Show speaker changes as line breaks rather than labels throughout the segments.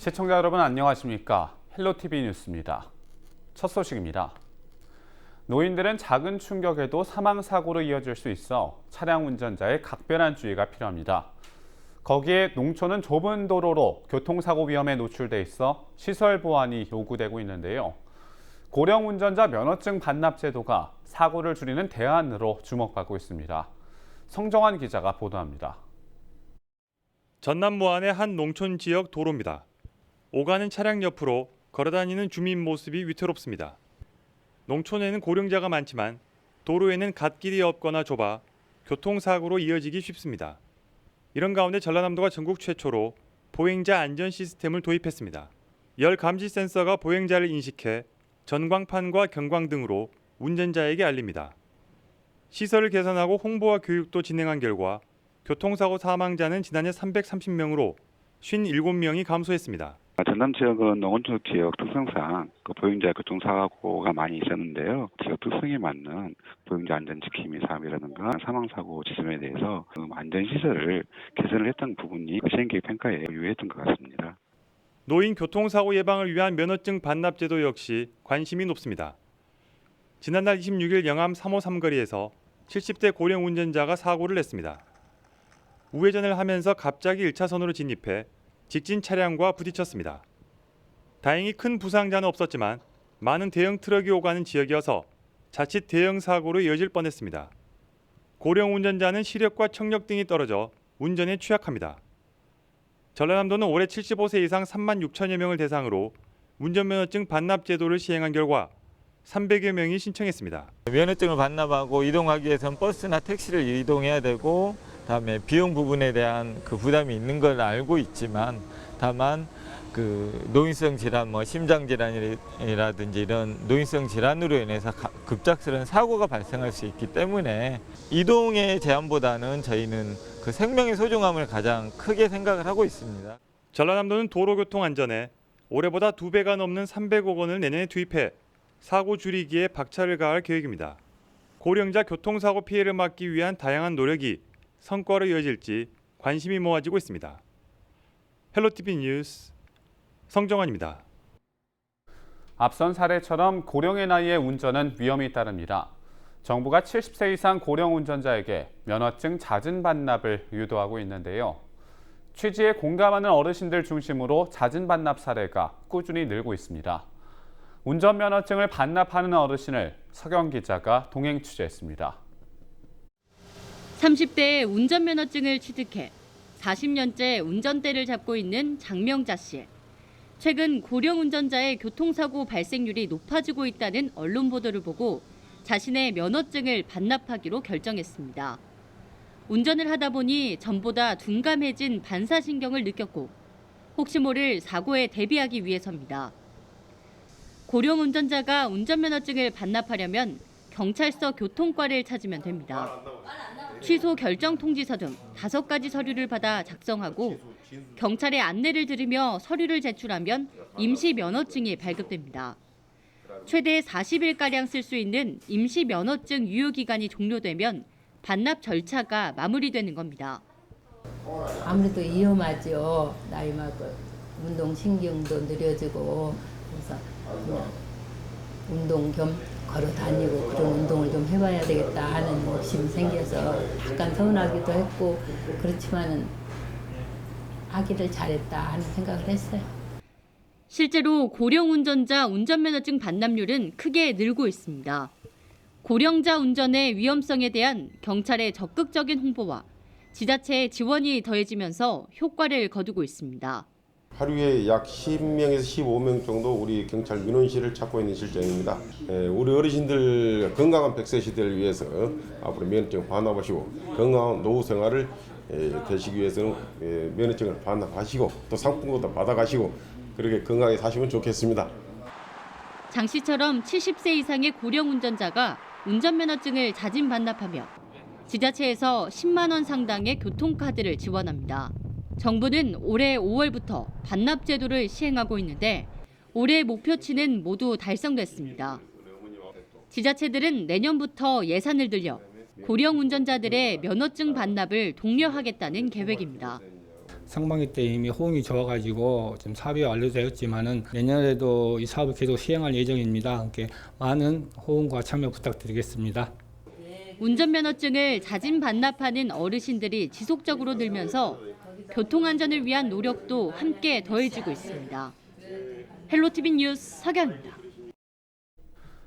시청자 여러분 안녕하십니까? 헬로티비 뉴스입니다. 첫 소식입니다. 노인들은 작은 충격에도 사망사고로 이어질 수 있어 차량 운전자의 각별한 주의가 필요합니다. 거기에 농촌은 좁은 도로로 교통사고 위험에 노출돼 있어 시설 보완이 요구되고 있는데요. 고령 운전자 면허증 반납 제도가 사고를 줄이는 대안으로 주목받고 있습니다. 성정환 기자가 보도합니다.
전남 모안의 한 농촌 지역 도로입니다. 오가는 차량 옆으로 걸어다니는 주민 모습이 위태롭습니다. 농촌에는 고령자가 많지만 도로에는 갓길이 없거나 좁아 교통사고로 이어지기 쉽습니다. 이런 가운데 전라남도가 전국 최초로 보행자 안전 시스템을 도입했습니다. 열 감지 센서가 보행자를 인식해 전광판과 경광 등으로 운전자에게 알립니다. 시설을 개선하고 홍보와 교육도 진행한 결과 교통사고 사망자는 지난해 330명으로 57명이 감소했습니다.
전남 지역은 농어촌 지역 특성상 보행자 교통사고가 많이 있었는데요. 지역 특성에 맞는 보행자 안전지킴이 사업이라든가 사망사고 지점에 대해서 안전시설을 개선을 했던 부분이 시행계획 평가에 유의했던 것 같습니다.
노인 교통사고 예방을 위한 면허증 반납 제도 역시 관심이 높습니다. 지난달 26일 영암 353 거리에서 70대 고령 운전자가 사고를 냈습니다. 우회전을 하면서 갑자기 1차선으로 진입해 직진 차량과 부딪혔습니다. 다행히 큰 부상자는 없었지만 많은 대형 트럭이 오가는 지역이어서 자칫 대형 사고로 이어질 뻔했습니다. 고령 운전자는 시력과 청력 등이 떨어져 운전에 취약합니다. 전라남도는 올해 75세 이상 3만 6천여 명을 대상으로 운전면허증 반납 제도를 시행한 결과 300여 명이 신청했습니다.
면허증을 반납하고 이동하기 위해서는 버스나 택시를 이동해야 되고 다음에 비용 부분에 대한 그 부담이 있는 걸 알고 있지만 다만 그 노인성 질환, 심장 질환이라든지 이런 노인성 질환으로 인해서 급작스러운 사고가 발생할 수 있기 때문에 이동의 제한보다는 저희는 그 생명의 소중함을 가장 크게 생각을 하고 있습니다.
전라남도는 도로교통 안전에 올해보다 2배가 넘는 300억 원을 내년에 투입해 사고 줄이기에 박차를 가할 계획입니다. 고령자 교통사고 피해를 막기 위한 다양한 노력이 성과로 이어질지 관심이 모아지고 있습니다. 헬로티비 뉴스 성정환입니다.
앞선 사례처럼 고령의 나이에 운전은 위험이 따릅니다. 정부가 70세 이상 고령 운전자에게 면허증 잦은 반납을 유도하고 있는데요. 취지에 공감하는 어르신들 중심으로 잦은 반납 사례가 꾸준히 늘고 있습니다. 운전면허증을 반납하는 어르신을 서경 기자가 동행 취재했습니다.
30대에 운전면허증을 취득해 40년째 운전대를 잡고 있는 장명자 씨. 최근 고령 운전자의 교통사고 발생률이 높아지고 있다는 언론 보도를 보고 자신의 면허증을 반납하기로 결정했습니다. 운전을 하다 보니 전보다 둔감해진 반사신경을 느꼈고 혹시 모를 사고에 대비하기 위해서입니다. 고령 운전자가 운전면허증을 반납하려면 경찰서 교통과를 찾으면 됩니다. 취소 결정 통지서 등 5가지 서류를 받아 작성하고 경찰의 안내를 들으며 서류를 제출하면 임시 면허증이 발급됩니다. 최대 40일가량 쓸 수 있는 임시 면허증 유효 기간이 종료되면 반납 절차가 마무리되는 겁니다.
아무래도 위험하죠. 나이 먹고 운동 신경도 느려지고 그래서 그냥 운동 겸 걸어 다니고 그런 운동을 좀 해봐야 되겠다 하는 욕심이 생겨서 약간 서운하기도 했고 그렇지만은 하기를 잘했다 하는 생각을 했어요.
실제로 고령 운전자 운전면허증 반납률은 크게 늘고 있습니다. 고령자 운전의 위험성에 대한 경찰의 적극적인 홍보와 지자체의 지원이 더해지면서 효과를 거두고 있습니다.
하루에 약 10명에서 15명 정도 우리 경찰 민원실을 찾고 있는 실정입니다. 우리 어르신들 건강한 100세 시대를 위해서 앞으로 면허증 반납하시고 건강한 노후 생활을 되시기 위해서는 면허증을 반납하시고 또 상품도 받아가시고 그렇게 건강하게 사시면 좋겠습니다.
장 씨처럼 70세 이상의 고령 운전자가 운전면허증을 자진 반납하며 지자체에서 10만 원 상당의 교통카드를 지원합니다. 정부는 올해 5월부터 반납 제도를 시행하고 있는데 올해 목표치는 모두 달성됐습니다. 지자체들은 내년부터 예산을 들여 고령 운전자들의 면허증 반납을 독려하겠다는 계획입니다.
상반기 때 이미 호응이 좋아가지고 지금 사업이 완료되었지만은 내년에도 이 사업을 계속 시행할 예정입니다. 함께 많은 호응과 참여 부탁드리겠습니다.
운전면허증을 자진 반납하는 어르신들이 지속적으로 늘면서 교통안전을 위한 노력도 함께 더해지고 있습니다. 헬로티비 뉴스 서경입니다.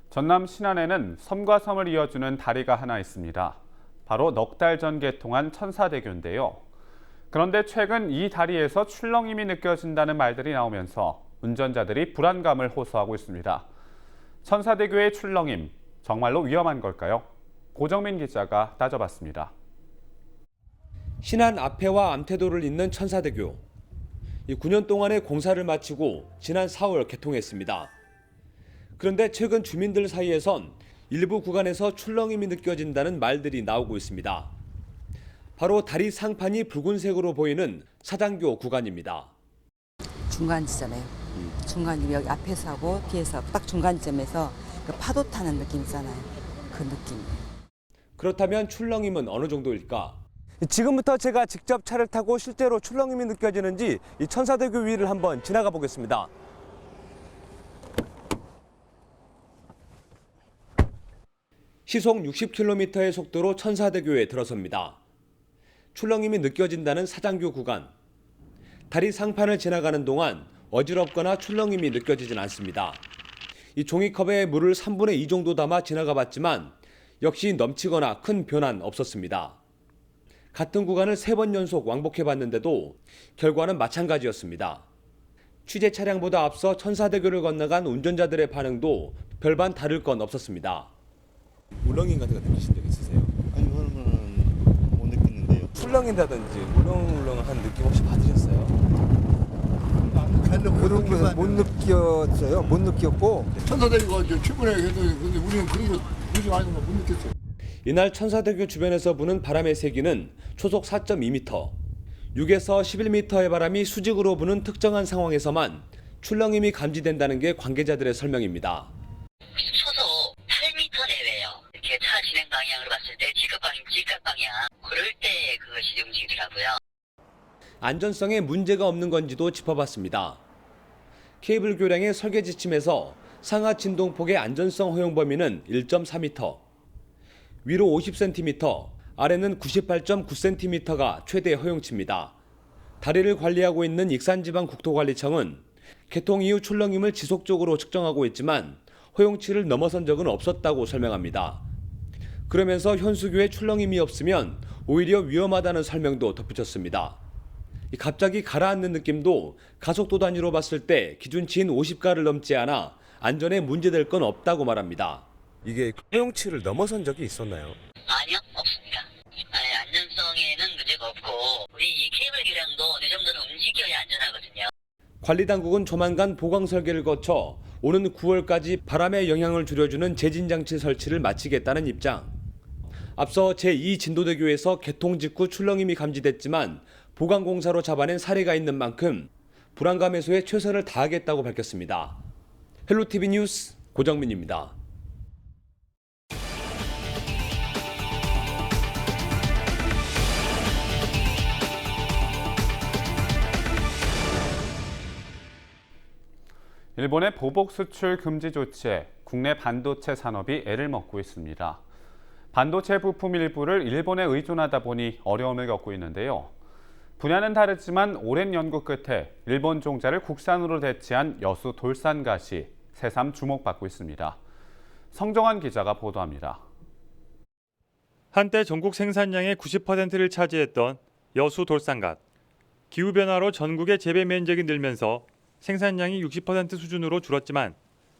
전남 신안에는 섬과 섬을 이어주는 다리가 하나 있습니다. 바로 넉 달 전 개통한 천사대교인데요. 그런데 최근 이 다리에서 출렁임이 느껴진다는 말들이 나오면서 운전자들이 불안감을 호소하고 있습니다. 천사대교의 출렁임, 정말로 위험한 걸까요? 고정민 기자가 따져봤습니다.
신안 앞에와 암태도를 잇는 천사대교. 9년 동안의 공사를 마치고 지난 4월 개통했습니다. 그런데 최근 주민들 사이에선 일부 구간에서 출렁임이 느껴진다는 말들이 나오고 있습니다. 바로 다리 상판이 붉은색으로 보이는 사장교 구간입니다.
중간 지점에 중간 여기 앞에서 하고 뒤에서 딱 중간 지점에서 그 파도 타는 느낌 있잖아요. 그 느낌.
그렇다면 출렁임은 어느 정도일까? 지금부터 제가 직접 차를 타고 실제로 출렁임이 느껴지는지 이 천사대교 위를 한번 지나가 보겠습니다. 시속 60km의 속도로 천사대교에 들어섭니다. 출렁임이 느껴진다는 사장교 구간. 다리 상판을 지나가는 동안 어지럽거나 출렁임이 느껴지진 않습니다. 이 종이컵에 물을 3분의 2 정도 담아 지나가 봤지만 역시 넘치거나 큰 변화는 없었습니다. 같은 구간을 3번 연속 왕복해 봤는데도 결과는 마찬가지였습니다. 취재 차량보다 앞서 천사대교를 건너간 운전자들의 반응도 별반 다를 건 없었습니다. 울렁임 같은 거 느끼신 적 있으세요?
아니, 오늘은 못 느꼈는데요.
출렁인다든지 울렁울렁한 느낌 혹시 받으셨어요?
그런 거 못 느꼈어요. 못 느꼈고.
천사대교가 출근해 해도 근데 우리는 그런 거 요즘 아니면 못 느꼈어요.
이날 천사대교 주변에서 부는 바람의 세기는 초속 4.2m, 6에서 11m의 바람이 수직으로 부는 특정한 상황에서만 출렁임이 감지된다는 게 관계자들의 설명입니다.
초속 8m 내외요. 이렇게 차 진행 방향으로 봤을 때 직각 방향 그럴 때 그것이 움직이더라고요.
안전성에 문제가 없는 건지도 짚어봤습니다. 케이블 교량의 설계 지침에서 상하 진동폭의 안전성 허용 범위는 1.4m, 위로 50cm, 아래는 98.9cm가 최대 허용치입니다. 다리를 관리하고 있는 익산지방국토관리청은 개통 이후 출렁임을 지속적으로 측정하고 있지만 허용치를 넘어선 적은 없었다고 설명합니다. 그러면서 현수교에 출렁임이 없으면 오히려 위험하다는 설명도 덧붙였습니다. 갑자기 가라앉는 느낌도 가속도 단위로 봤을 때 기준치인 50가를 넘지 않아 안전에 문제될 건 없다고 말합니다. 이게 허용치를 넘어선 적이 있었나요?
아니요, 없습니다. 안전성에는 문제가 없고 우리 이 케이블 교량도 어느 정도는 움직여야 안전하거든요.
관리당국은 조만간 보강 설계를 거쳐 오는 9월까지 바람의 영향을 줄여주는 제진장치 설치를 마치겠다는 입장. 앞서 제2진도대교에서 개통 직후 출렁임이 감지됐지만 보강공사로 잡아낸 사례가 있는 만큼 불안감 해소에 최선을 다하겠다고 밝혔습니다. 헬로티비 뉴스 고정민입니다.
일본의 보복 수출 금지 조치에 국내 반도체 산업이 애를 먹고 있습니다. 반도체 부품 일부를 일본에 의존하다 보니 어려움을 겪고 있는데요. 분야는 다르지만 오랜 연구 끝에 일본 종자를 국산으로 대체한 여수 돌산갓이 새삼 주목받고 있습니다. 성정환 기자가 보도합니다.
한때 전국 생산량의 90%를 차지했던 여수 돌산갓. 기후변화로 전국의 재배 면적이 늘면서 생산량이 60% 수준으로 줄었지만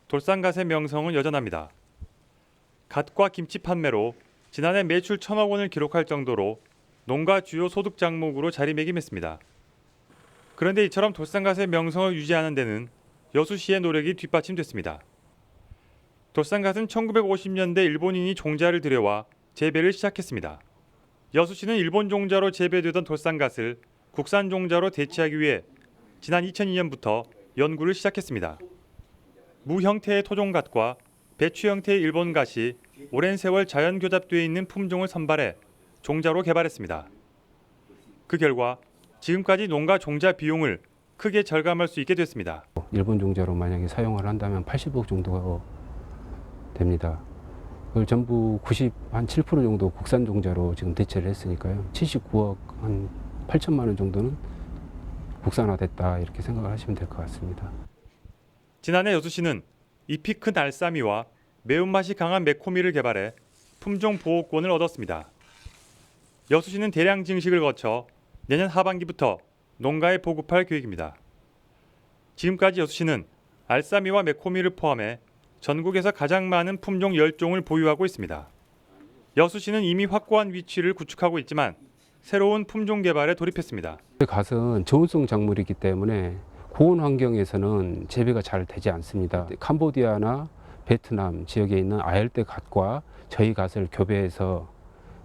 돌산갓의 명성은 여전합니다. 갓과 김치 판매로 지난해 매출 1,000억 원을 기록할 정도로 농가 주요 소득 장목으로 자리매김했습니다. 그런데 이처럼 돌산갓의 명성을 유지하는 데는 여수시의 노력이 뒷받침됐습니다. 돌산갓은 1950년대 일본인이 종자를 들여와 재배를 시작했습니다. 여수시는 일본 종자로 재배되던 돌산갓을 국산 종자로 대체하기 위해 지난 2002년부터 연구를 시작했습니다. 무 형태의 토종갓과 배추 형태의 일본갓이 오랜 세월 자연 교잡되어 있는 품종을 선발해 종자로 개발했습니다. 그 결과 지금까지 농가 종자 비용을 크게 절감할 수 있게 됐습니다.
일본 종자로 만약에 사용을 한다면 80억 정도 됩니다. 그걸 전부 한 7% 정도 국산 종자로 지금 대체를 했으니까요. 79억 한 8천만 원 정도는 국산화됐다 이렇게 생각을 하시면 될 것 같습니다.
지난해 여수시는 잎이 큰 알싸미와 매운맛이 강한 매코미를 개발해 품종 보호권을 얻었습니다. 여수시는 대량 증식을 거쳐 내년 하반기부터 농가에 보급할 계획입니다. 지금까지 여수시는 알싸미와 매코미를 포함해 전국에서 가장 많은 품종 10종을 보유하고 있습니다. 여수시는 이미 확고한 위치를 구축하고 있지만 새로운 품종 개발에 돌입했습니다.
갓은 저온성 작물이기 때문에 고온 환경에서는 재배가 잘 되지 않습니다. 캄보디아나 베트남 지역에 있는 아열대 갓과 저희 갓을 교배해서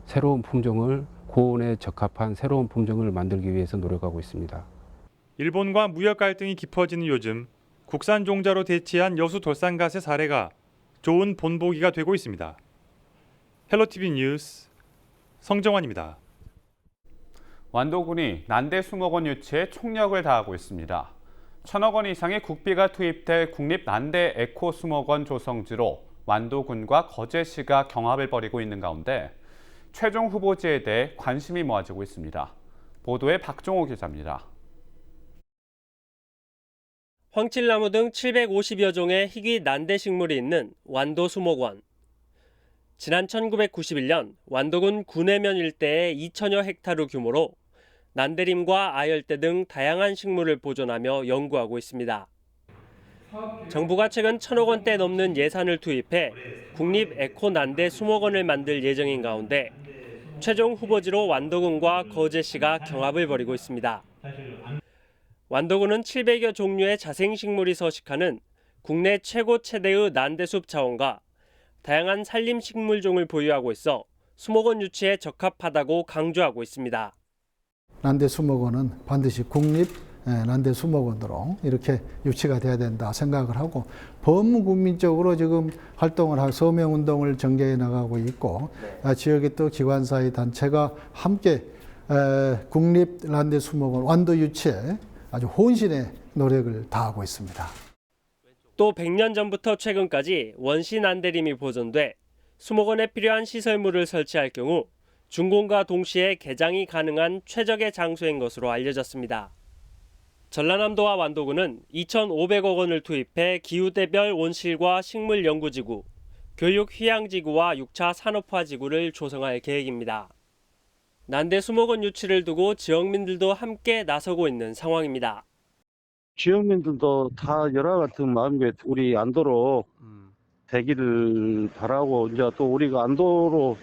새로운 품종을 고온에 적합한 새로운 품종을 만들기 위해서 노력하고 있습니다.
일본과 무역 갈등이 깊어지는 요즘 국산 종자로 대체한 여수 돌산갓의 사례가 좋은 본보기가 되고 있습니다. 헬로티비 뉴스 성정환입니다.
완도군이 난대 수목원 유치에 총력을 다하고 있습니다. 1,000억 원 이상의 국비가 투입될 국립 난대 에코 수목원 조성지로 완도군과 거제시가 경합을 벌이고 있는 가운데 최종 후보지에 대해 관심이 모아지고 있습니다. 보도에 박종호 기자입니다.
황칠나무 등 750여 종의 희귀 난대 식물이 있는 완도 수목원. 지난 1991년 완도군 구내면 일대의 2천여 헥타르 규모로 난대림과 아열대 등 다양한 식물을 보존하며 연구하고 있습니다. 정부가 최근 1,000억 원대 넘는 예산을 투입해 국립 에코 난대 수목원을 만들 예정인 가운데 최종 후보지로 완도군과 거제시가 경합을 벌이고 있습니다. 완도군은 700여 종류의 자생식물이 서식하는 국내 최고 체대의 난대숲 자원과 다양한 산림식물종을 보유하고 있어 수목원 유치에 적합하다고 강조하고 있습니다.
난대수목원은 반드시 국립 난대수목원으로 이렇게 유치가 돼야 된다 생각을 하고 범국민적으로 지금 활동을 하고 서명운동을 전개해 나가고 있고 지역의 또 기관사의 단체가 함께 국립 난대수목원 완도 유치에 아주 혼신의 노력을 다하고 있습니다.
또 100년 전부터 최근까지 원시 난대림이 보존돼 수목원에 필요한 시설물을 설치할 경우 준공과 동시에 개장이 가능한 최적의 장소인 것으로 알려졌습니다. 전라남도와 완도군은 2,500억 원을 투입해 기후대별 온실과 식물연구지구, 교육휴양지구와 6차 산업화지구를 조성할 계획입니다. 난대 수목원 유치를 두고 지역민들도 함께 나서고 있는 상황입니다.
지역민들도 다 여러 같은 마음에 우리 안도로 되기를 바라고 이제 또 우리가 안도로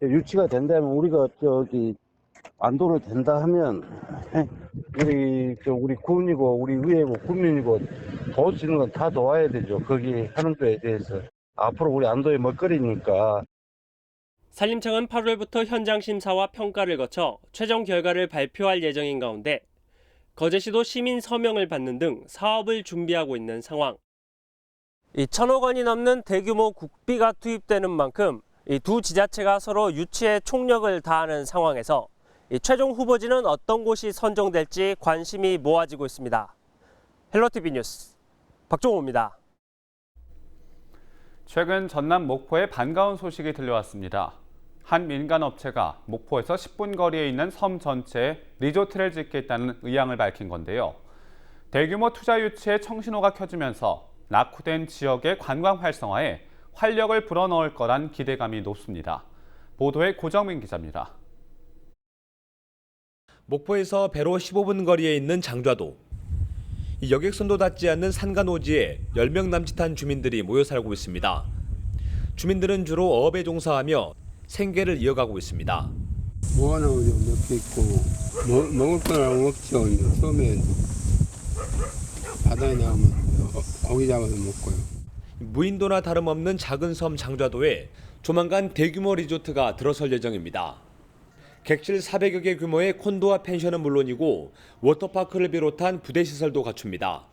유치가 된다면 우리가 안도로 된다 하면 우리 군이고 우리 위에고 국민이고 도울 수 있는 건 다 도와야 되죠. 거기 하는 거에 대해서 앞으로 우리 안도의 먹거리니까.
산림청은 8월부터 현장 심사와 평가를 거쳐 최종 결과를 발표할 예정인 가운데 거제시도 시민 서명을 받는 등 사업을 준비하고 있는 상황. 1,000억 원이 넘는 대규모 국비가 투입되는 만큼 이 두 지자체가 서로 유치에 총력을 다하는 상황에서 이 최종 후보지는 어떤 곳이 선정될지 관심이 모아지고 있습니다. 헬로티비 뉴스 박종호입니다.
최근 전남 목포에 반가운 소식이 들려왔습니다. 한 민간 업체가 목포에서 10분 거리에 있는 섬 전체에 리조트를 짓겠다는 의향을 밝힌 건데요. 대규모 투자 유치에 청신호가 켜지면서 낙후된 지역의 관광 활성화에 활력을 불어넣을 거란 기대감이 높습니다. 보도에 고정민 기자입니다.
목포에서 배로 15분 거리에 있는 장좌도. 이 여객선도 닿지 않는 산간오지에 10명 남짓한 주민들이 모여 살고 있습니다. 주민들은 주로 어업에 종사하며 생계를 이어가고 있습니다.
뭐 하나 먹겠고 먹을 거랑 먹죠. 처음에 바다에 나가면 고기 잡아서 먹고요.
무인도나 다름없는 작은 섬 장좌도에 조만간 대규모 리조트가 들어설 예정입니다. 객실 400여 개 규모의 콘도와 펜션은 물론이고 워터파크를 비롯한 부대시설도 갖춥니다.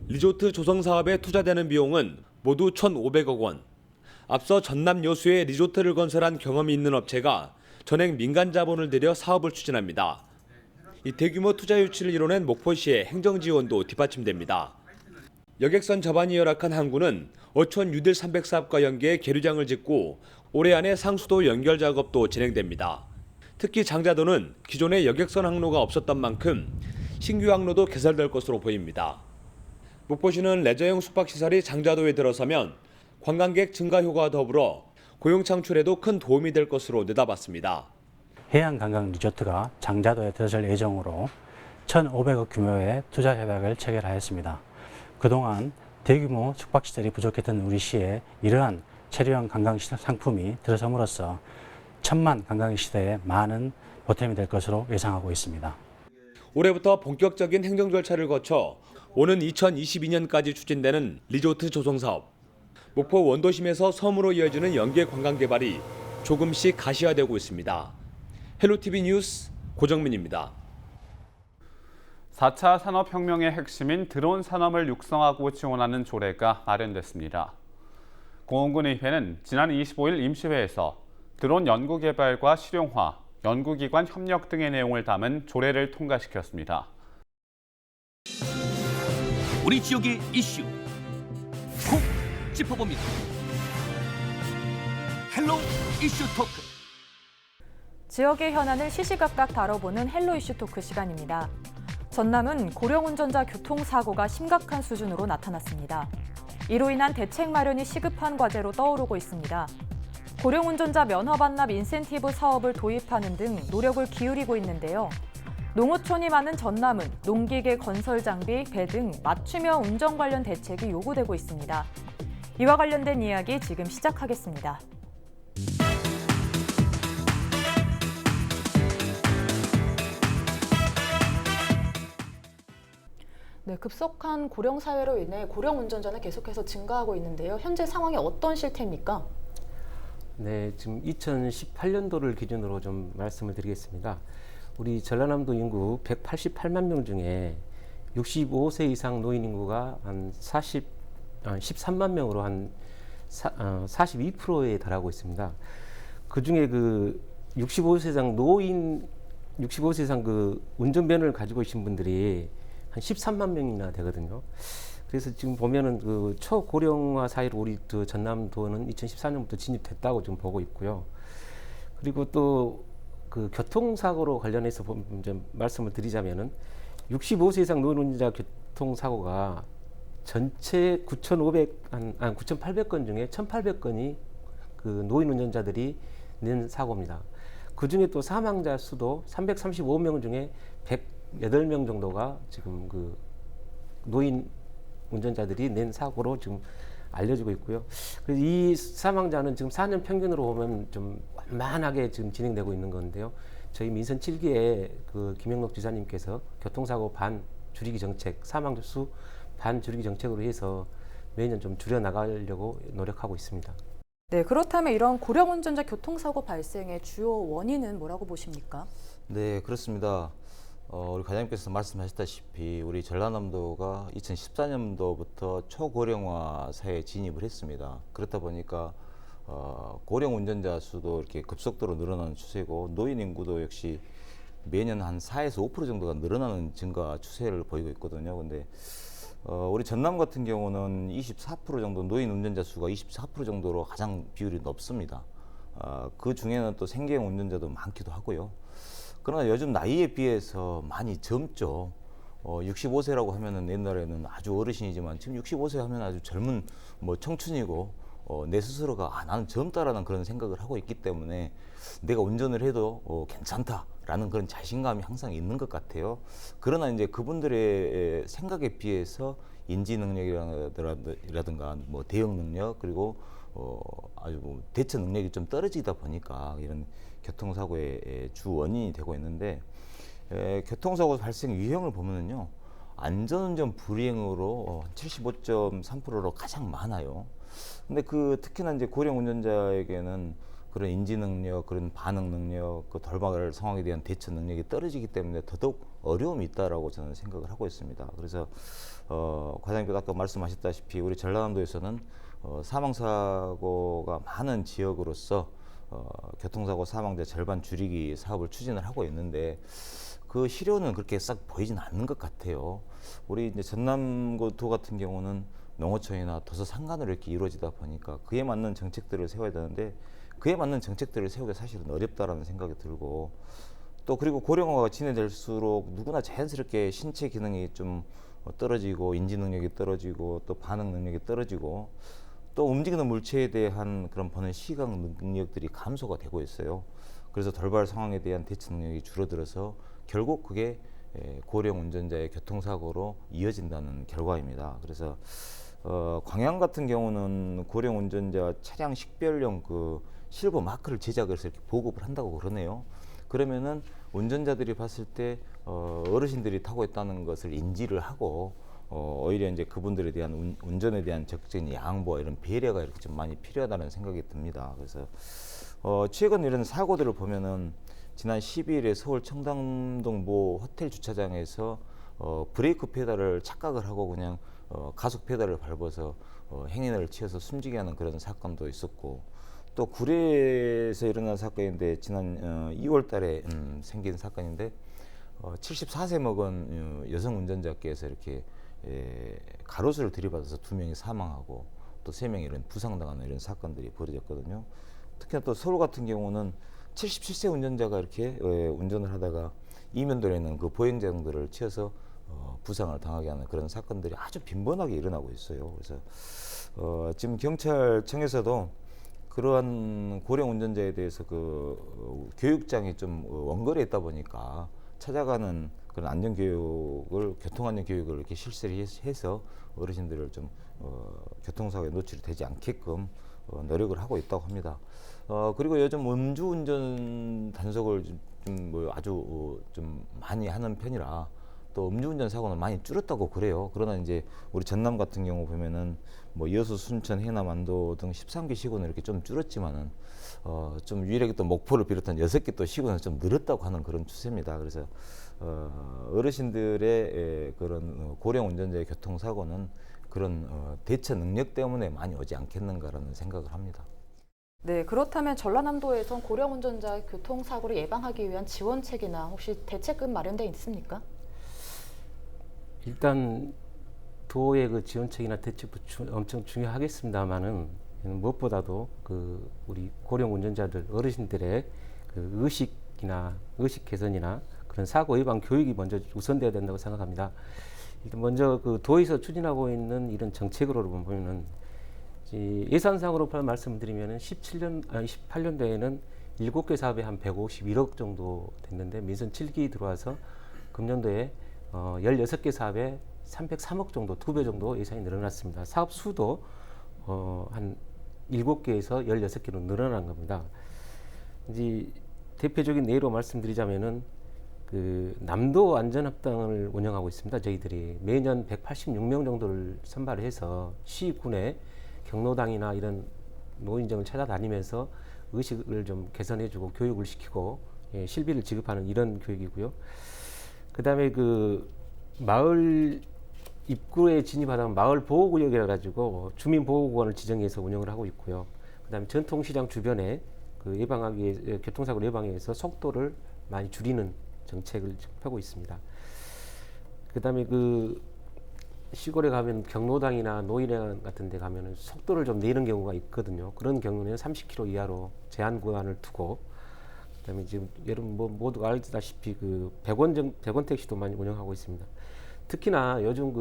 리조트 조성 사업에 투자되는 비용은 모두 1,500억 원. 앞서 전남 여수에 리조트를 건설한 경험이 있는 업체가 전액 민간 자본을 들여 사업을 추진합니다. 이 대규모 투자 유치를 이뤄낸 목포시의 행정 지원도 뒷받침됩니다. 여객선 접안이 열악한 항구는 어촌 뉴딜 300 사업과 연계해 계류장을 짓고 올해 안에 상수도 연결 작업도 진행됩니다. 특히 장자도는 기존에 여객선 항로가 없었던 만큼 신규 항로도 개설될 것으로 보입니다. 목포시는 레저용 숙박시설이 장자도에 들어서면 관광객 증가 효과와 더불어 고용 창출에도 큰 도움이 될 것으로 내다봤습니다.
해양관광 리조트가 장자도에 들어설 예정으로 1,500억 규모의 투자 협약을 체결하였습니다. 그동안 대규모 숙박시설이 부족했던 우리 시에 이러한 체류형 관광시설 상품이 들어섬으로써 1,000만 관광객 시대에 많은 보탬이 될 것으로 예상하고 있습니다.
올해부터 본격적인 행정 절차를 거쳐 오는 2022년까지 추진되는 리조트 조성사업. 목포 원도심에서 섬으로 이어지는 연계 관광 개발이 조금씩 가시화되고 있습니다. 헬로티비 뉴스 고정민입니다.
4차 산업혁명의 핵심인 드론 산업을 육성하고 지원하는 조례가 마련됐습니다. 공원군의회는 지난 25일 임시회에서 드론 연구개발과 실용화, 연구기관 협력 등의 내용을 담은 조례를 통과시켰습니다.
우리 지역의 이슈 콕 짚어봅니다. 헬로 이슈 토크.
지역의 현안을 시시각각 다뤄보는 헬로 이슈 토크 시간입니다. 전남은 고령 운전자 교통사고가 심각한 수준으로 나타났습니다. 이로 인한 대책 마련이 시급한 과제로 떠오르고 있습니다. 고령 운전자 면허 반납 인센티브 사업을 도입하는 등 노력을 기울이고 있는데요. 농어촌이 많은 전남은 농기계 건설 장비, 배 등 맞춤형 운전 관련 대책이 요구되고 있습니다. 이와 관련된 이야기 지금 시작하겠습니다. 네, 급속한 고령 사회로 인해 고령 운전자는 계속해서 증가하고 있는데요. 현재 상황이 어떤 실태입니까?
네, 지금 2018년도를 기준으로 좀 말씀을 드리겠습니다. 우리 전라남도 인구 188만 명 중에 65세 이상 노인 인구가 한 13만 명으로 한 42%에 달하고 있습니다. 그 중에 그 65세 이상 그 운전면허를 가지고 계신 분들이 한 13만 명이나 되거든요. 그래서 지금 보면은 그 초고령화 사회로 우리 그 전남도는 2014년부터 진입됐다고 지금 보고 있고요. 그리고 또 그 교통사고로 관련해서 좀 말씀을 드리자면은 65세 이상 노인 운전자 교통사고가 전체 9,800건 중에 1,800건이 그 노인 운전자들이 낸 사고입니다. 그 중에 또 사망자 수도 335명 중에 108명 정도가 지금 그 노인 운전자들이 낸 사고로 지금 알려지고 있고요. 그래서 이 사망자는 지금 4년 평균으로 보면 좀 완만하게 지금 진행되고 있는 건데요. 저희 민선 7기에 그 김영록 지사님께서 교통사고 반 줄이기 정책, 사망자 수 반 줄이기 정책으로 해서 매년 좀 줄여 나가려고 노력하고 있습니다.
네, 그렇다면 이런 고령 운전자 교통사고 발생의 주요 원인은 뭐라고 보십니까?
네, 그렇습니다. 우리 과장님께서 말씀하셨다시피 우리 전라남도가 2014년도부터 초고령화 사회에 진입을 했습니다. 그렇다 보니까 고령 운전자 수도 이렇게 급속도로 늘어나는 추세고 노인 인구도 역시 매년 한 4에서 5% 정도가 늘어나는 증가 추세를 보이고 있거든요. 근데 우리 전남 같은 경우는 24% 정도 노인 운전자 수가 24% 정도로 가장 비율이 높습니다. 그 중에는 또 생계형 운전자도 많기도 하고요. 그러나 요즘 나이에 비해서 많이 젊죠. 65세라고 하면은 옛날에는 아주 어르신이지만 지금 65세 하면 아주 젊은 청춘이고 내 스스로가 나는 젊다라는 그런 생각을 하고 있기 때문에 내가 운전을 해도 괜찮다라는 그런 자신감이 항상 있는 것 같아요. 그러나 이제 그분들의 생각에 비해서 인지 능력이라든가 뭐 대응 능력 그리고 아주 대처 능력이 좀 떨어지다 보니까 이런 교통사고의 주 원인이 되고 있는데 교통사고 발생 유형을 보면은요 안전운전 불이행으로 75.3%로 가장 많아요. 근데 특히나 이제 고령 운전자에게는 그런 인지 능력, 그런 반응 능력, 그 돌발 상황에 대한 대처 능력이 떨어지기 때문에 더더욱 어려움이 있다라고 저는 생각을 하고 있습니다. 그래서 과장님께서 아까 말씀하셨다시피 우리 전라남도에서는 사망 사고가 많은 지역으로서 교통사고 사망자 절반 줄이기 사업을 추진을 하고 있는데 그 실효는 그렇게 싹 보이진 않는 것 같아요. 우리 이제 전남도 같은 경우는 농어촌이나 도서 상간으로 이렇게 이루어지다 보니까 그에 맞는 정책들을 세워야 되는데 그에 맞는 정책들을 세우기가 사실은 어렵다라는 생각이 들고, 또 그리고 고령화가 진행될수록 누구나 자연스럽게 신체 기능이 좀 떨어지고 인지 능력이 떨어지고 또 반응 능력이 떨어지고 또 움직이는 물체에 대한 그런 보는 시각 능력들이 감소가 되고 있어요. 그래서 돌발 상황에 대한 대처 능력이 줄어들어서 결국 그게 고령 운전자의 교통사고로 이어진다는 결과입니다. 그래서 광양 같은 경우는 고령 운전자 차량 식별용 그 실버 마크를 제작해서 이렇게 보급을 한다고 그러네요. 그러면은 운전자들이 봤을 때 어르신들이 타고 있다는 것을 인지를 하고 오히려 이제 그분들에 대한 운전에 대한 적극적인 양보, 이런 배려가 이렇게 좀 많이 필요하다는 생각이 듭니다. 그래서 최근 이런 사고들을 보면은 지난 12일에 서울 청담동 모 호텔 주차장에서 브레이크 페달을 착각을 하고 그냥 가속 페달을 밟아서 행인을 치어서 숨지게 하는 그런 사건도 있었고, 또 구례에서 일어난 사건인데 지난 2월 달에 생긴 사건인데 74세 먹은 여성 운전자께서 이렇게 가로수를 들이받아서 2명이 사망하고 또 3명이 이런 부상당하는 이런 사건들이 벌어졌거든요. 특히나 또 서울 같은 경우는 77세 운전자가 이렇게 운전을 하다가 이면도에 있는 그 보행자들을 치어서 부상을 당하게 하는 그런 사건들이 아주 빈번하게 일어나고 있어요. 그래서 지금 경찰청에서도 그러한 고령 운전자에 대해서 그 교육장이 좀 원거리에 있다 보니까 찾아가는 그런 안전교육을, 교통안전교육을 이렇게 실시를 해서 어르신들을 좀 교통사고에 노출이 되지 않게끔 노력을 하고 있다고 합니다. 그리고 요즘 음주운전 단속을 좀 아주 좀 많이 하는 편이라 또 음주운전 사고는 많이 줄었다고 그래요. 그러나 이제 우리 전남 같은 경우 보면은 뭐 여수, 순천, 해남, 안도 등 13개 시군은 이렇게 좀 줄었지만은 좀 유일하게 또 목포를 비롯한 6개 또 시군은 좀 늘었다고 하는 그런 추세입니다. 그래서 어르신들의 그런 고령 운전자의 교통사고는 그런 대처 능력 때문에 많이 오지 않겠는가라는 생각을 합니다.
네, 그렇다면 전라남도에선 고령 운전자 교통사고를 예방하기 위한 지원책이나 혹시 대책은 마련되어 있습니까?
일단 도의 그 지원책이나 대책도 엄청 중요하겠습니다만은 무엇보다도 그 우리 고령 운전자들, 어르신들의 그 의식 개선이나 그런 사고 예방 교육이 먼저 우선돼야 된다고 생각합니다. 일단 먼저 그 도에서 추진하고 있는 이런 정책으로 보면은 예산상으로 말씀드리면은 18년도에는 7개 사업에 한 151억 정도 됐는데 민선 7기 들어와서 금년도에 16개 사업에 303억 정도, 2배 정도 예산이 늘어났습니다. 사업 수도 한 7개에서 16개로 늘어난 겁니다. 이제 대표적인 예로 말씀드리자면은 그 남도 안전합당을 운영하고 있습니다. 저희들이 매년 186명 정도를 선발을 해서 시군에 경로당이나 이런 노인정을 찾아다니면서 의식을 좀 개선해주고 교육을 시키고 실비를 지급하는 이런 교육이고요. 그다음에 그 마을 입구에 진입하다 마을 보호구역이라 가지고 주민 보호구간을 지정해서 운영을 하고 있고요. 그다음에 전통시장 주변에 그 예방하기 위해 교통사고 예방에 위해서 속도를 많이 줄이는 정책을 펴고 있습니다. 그다음에 그 시골에 가면 경로당이나 노인회관 같은 데 가면은 속도를 좀 내는 경우가 있거든요. 그런 경우는 30km 이하로 제한 구간을 두고, 그다음에 지금 여러분 모두가 알다시피 그 100원 택시도 많이 운영하고 있습니다. 특히나 요즘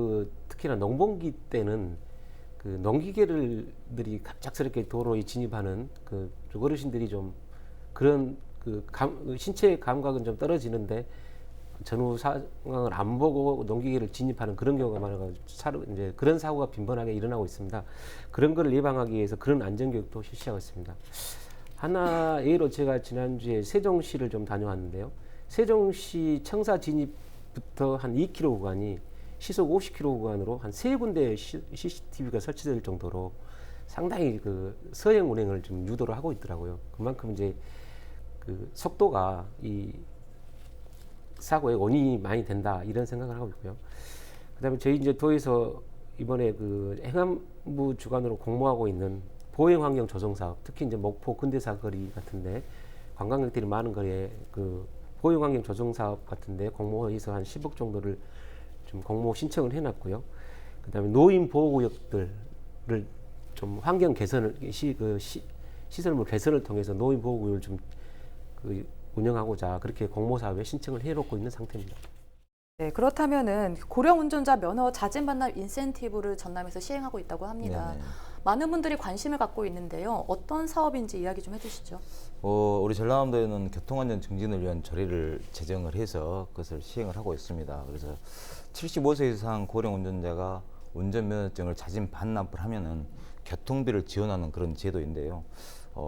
특히나 농번기 때는 그 농기계들이 갑작스럽게 도로에 진입하는 그 어르신들이 좀 그런 신체 감각은 좀 떨어지는데 전후 상황을 안 보고 농기계를 진입하는 그런 경우가 많아가지고 이제 그런 사고가 빈번하게 일어나고 있습니다. 그런 거를 예방하기 위해서 그런 안전교육도 실시하고 있습니다. 하나 예로 제가 지난주에 세종시를 좀 다녀왔는데요. 세종시 청사 진입부터 한 2km 구간이 시속 50km 구간으로 한 3군데 CCTV가 설치될 정도로 상당히 그 서행 운행을 좀 유도를 하고 있더라고요. 그만큼 이제 그 속도가 이 사고의 원인이 많이 된다 이런 생각을 하고 있고요. 그다음에 저희 이제 도에서 이번에 그 행안부 주관으로 공모하고 있는 보행환경 조성 사업, 특히 이제 목포 근대사 거리 같은데 관광객들이 많은 거리에 그 보행환경 조정 사업 같은데 공모해서 한 10억 정도를 좀 공모 신청을 해놨고요. 그다음에 노인 보호구역들을 좀 환경 개선을 시설물 개선을 통해서 노인 보호구역을 좀 운영하고자 그렇게 공모 사업에 신청을 해놓고 있는 상태입니다.
네, 그렇다면은 고령 운전자 면허 자진 반납 인센티브를 전남에서 시행하고 있다고 합니다.
네네.
많은 분들이 관심을 갖고 있는데요. 어떤 사업인지 이야기 좀 해주시죠.
우리 전라남도에는 교통안전 증진을 위한 조례를 제정을 해서 그것을 시행을 하고 있습니다. 그래서 75세 이상 고령 운전자가 운전면허증을 자진 반납을 하면은 교통비를 지원하는 그런 제도인데요.